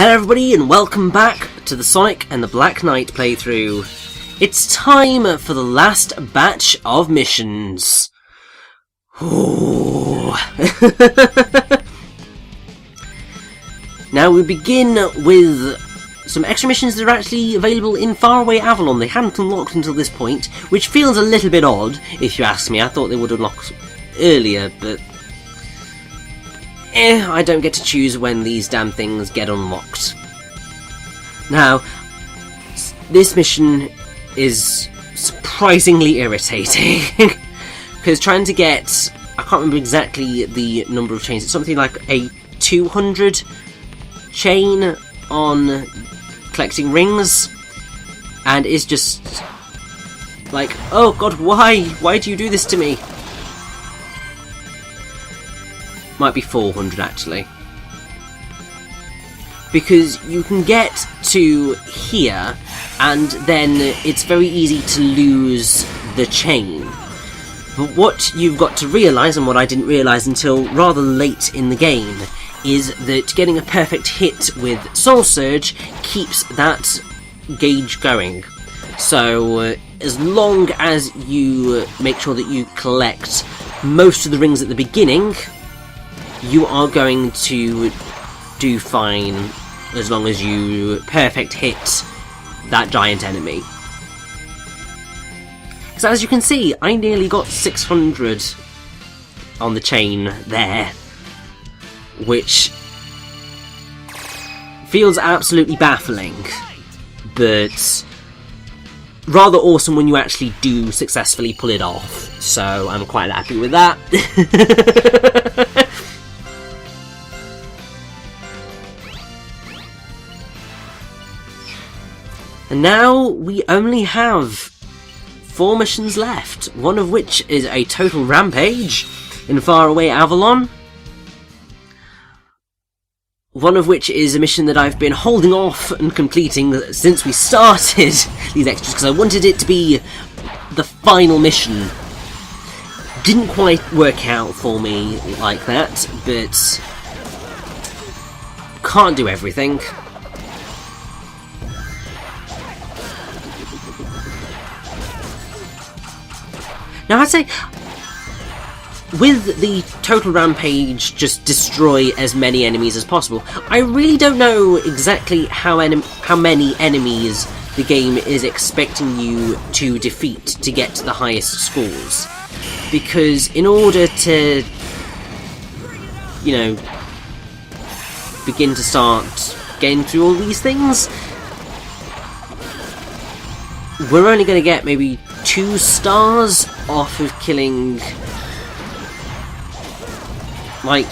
Hello everybody and welcome back to the Sonic and the Black Knight playthrough. It's time for the last batch of missions. Ooh. Now we begin with some extra missions that are actually available in Faraway Avalon. They hadn't unlocked until this point, which feels a little bit odd if you ask me. I thought they would unlock earlier, but I don't get to choose when these damn things get unlocked. Now, this mission is surprisingly irritating, because trying to get, I can't remember exactly the number of chains, it's something like a 200 chain on collecting rings, and it's just like, oh god, why do you do this to me? Might be 400 actually, because you can get to here and then it's very easy to lose the chain. But what you've got to realise, and what I didn't realise until rather late in the game, is that getting a perfect hit with Soul Surge keeps that gauge going. So as long as you make sure that you collect most of the rings at the beginning, you are going to do fine as long as you perfect hit that giant enemy. So as you can see, I nearly got 600 on the chain there, which feels absolutely baffling, but rather awesome when you actually do successfully pull it off, so I'm quite happy with that. And now we only have 4 missions left, one of which is a total rampage in Faraway Avalon. One of which is a mission that I've been holding off and completing since we started these extras, because I wanted it to be the final mission. Didn't quite work out for me like that, but can't do everything. Now I'd say, with the total rampage, just destroy as many enemies as possible. I really don't know exactly how many enemies the game is expecting you to defeat to get to the highest scores. Because in order to, you know, begin to start getting through all these things, we're only going to get maybe 2 stars off of killing, like,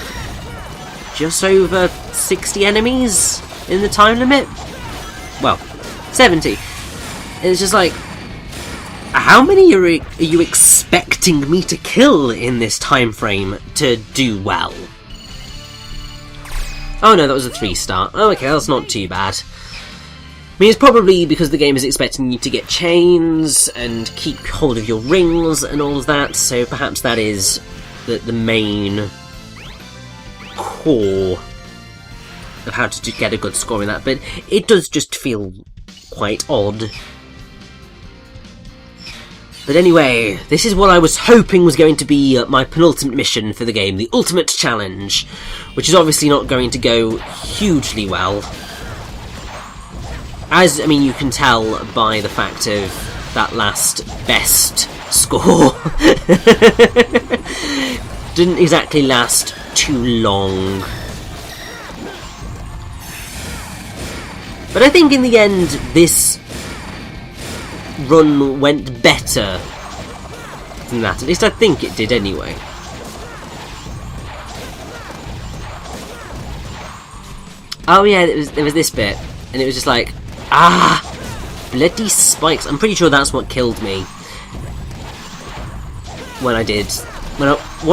just over 60 enemies in the time limit? Well, 70. And it's just like, how many are you expecting me to kill in this time frame to do well? Oh no, that was a 3-star. Oh, okay, that's not too bad. I mean, it's probably because the game is expecting you to get chains and keep hold of your rings and all of that, so perhaps that is the main core of how to get a good score in that, but it does just feel quite odd. But anyway, this is what I was hoping was going to be my penultimate mission for the game, the Ultimate Challenge, which is obviously not going to go hugely well. As, I mean, you can tell by the fact of that last best score. Didn't exactly last too long. But I think in the end, this run went better than that. At least I think it did anyway. Oh yeah, there was this bit, and it was just like, ah, bloody spikes. I'm pretty sure that's what killed me when I did,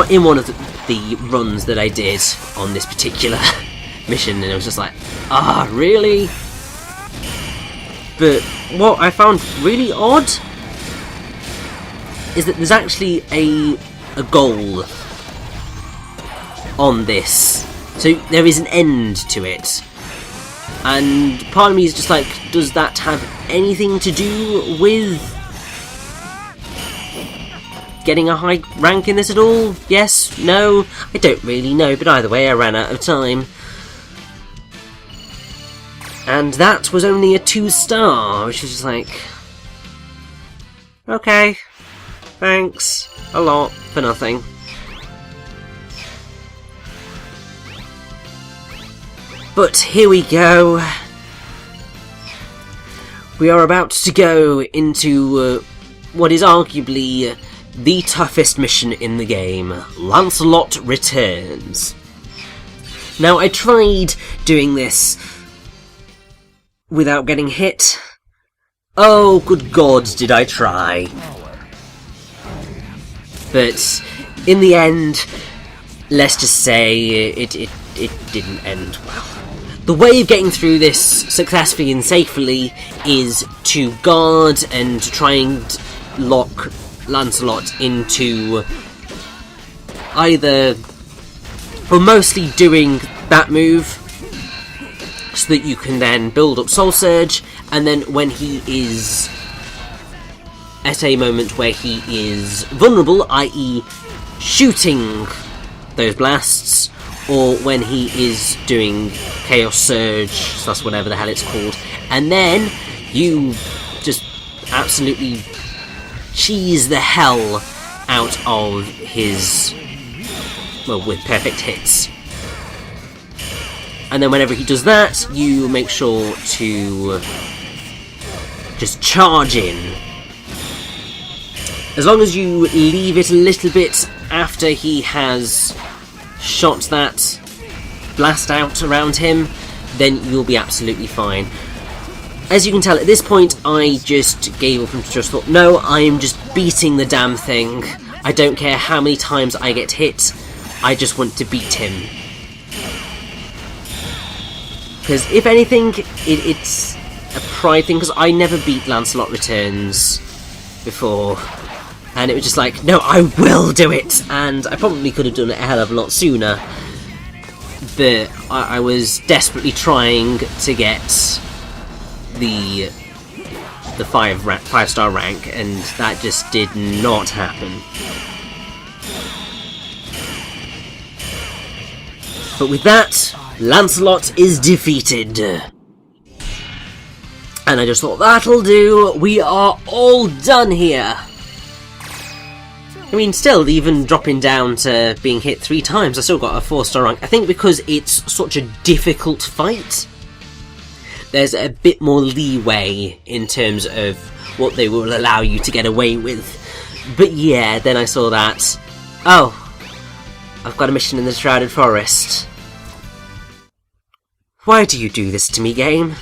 in one of the runs that I did on this particular mission, and it was just like, ah, really? But what I found really odd is that there's actually a goal on this, so there is an end to it. And part of me is just like, does that have anything to do with getting a high rank in this at all? Yes? No? I don't really know, but either way I ran out of time. And that was only a 2-star, which is just like... okay. Thanks. A lot. For nothing. But here we go. We are about to go into what is arguably the toughest mission in the game. Lancelot Returns. Now, I tried doing this without getting hit. Oh, good God, did I try. But in the end, let's just say it didn't end well. The way of getting through this successfully and safely is to guard and try and lock Lancelot into either, or mostly doing that move, so that you can then build up Soul Surge, and then when he is at a moment where he is vulnerable, i.e. shooting those blasts, or when he is doing Chaos Surge, so that's whatever the hell it's called, and then you just absolutely cheese the hell out of his, well, with perfect hits. And then whenever he does that, you make sure to just charge in. As long as you leave it a little bit after he has shot that blast out around him, then you'll be absolutely fine. As you can tell, at this point, I just gave up and just thought, no, I am just beating the damn thing. I don't care how many times I get hit, I just want to beat him. Because if anything, it's a pride thing, because I never beat Lancelot Returns before. And it was just like, no, I will do it! And I probably could have done it a hell of a lot sooner. But I was desperately trying to get the 5-star rank, and that just did not happen. But with that, Lancelot is defeated. And I just thought, that'll do, we are all done here. I mean, still, even dropping down to being hit 3 times, I still got a 4-star rank. I think because it's such a difficult fight, there's a bit more leeway in terms of what they will allow you to get away with. But yeah, then I saw that, oh, I've got a mission in the Shrouded Forest. Why do you do this to me, game?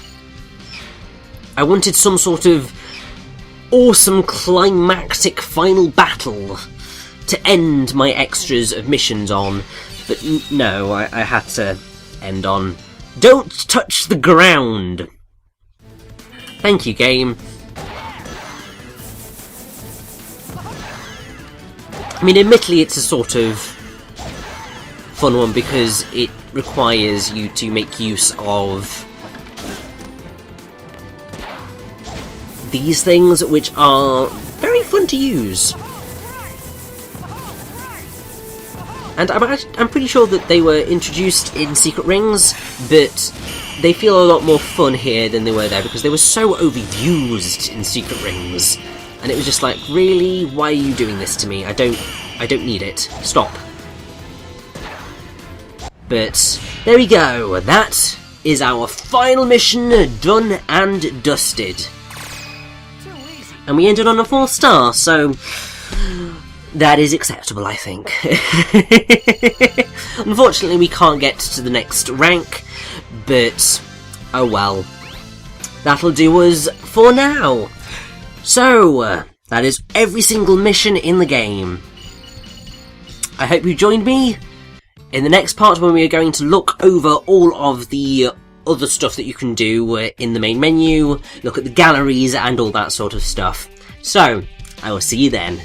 I wanted some sort of awesome climactic final battle to end my extras of missions on, but no, I had to end on, don't touch the ground. Thank you, game. I mean, admittedly, it's a sort of fun one because it requires you to make use of these things, which are very fun to use. And I'm pretty sure that they were introduced in Secret Rings, but they feel a lot more fun here than they were there, because they were so overused in Secret Rings. And it was just like, really? Why are you doing this to me? I don't need it. Stop. But there we go. That is our final mission done and dusted. And we ended on a 4-star, so that is acceptable, I think. Unfortunately, we can't get to the next rank, but oh well. That'll do us for now. So, that is every single mission in the game. I hope you joined me in the next part, when we are going to look over all of the other stuff that you can do in the main menu, look at the galleries and all that sort of stuff. So, I will see you then.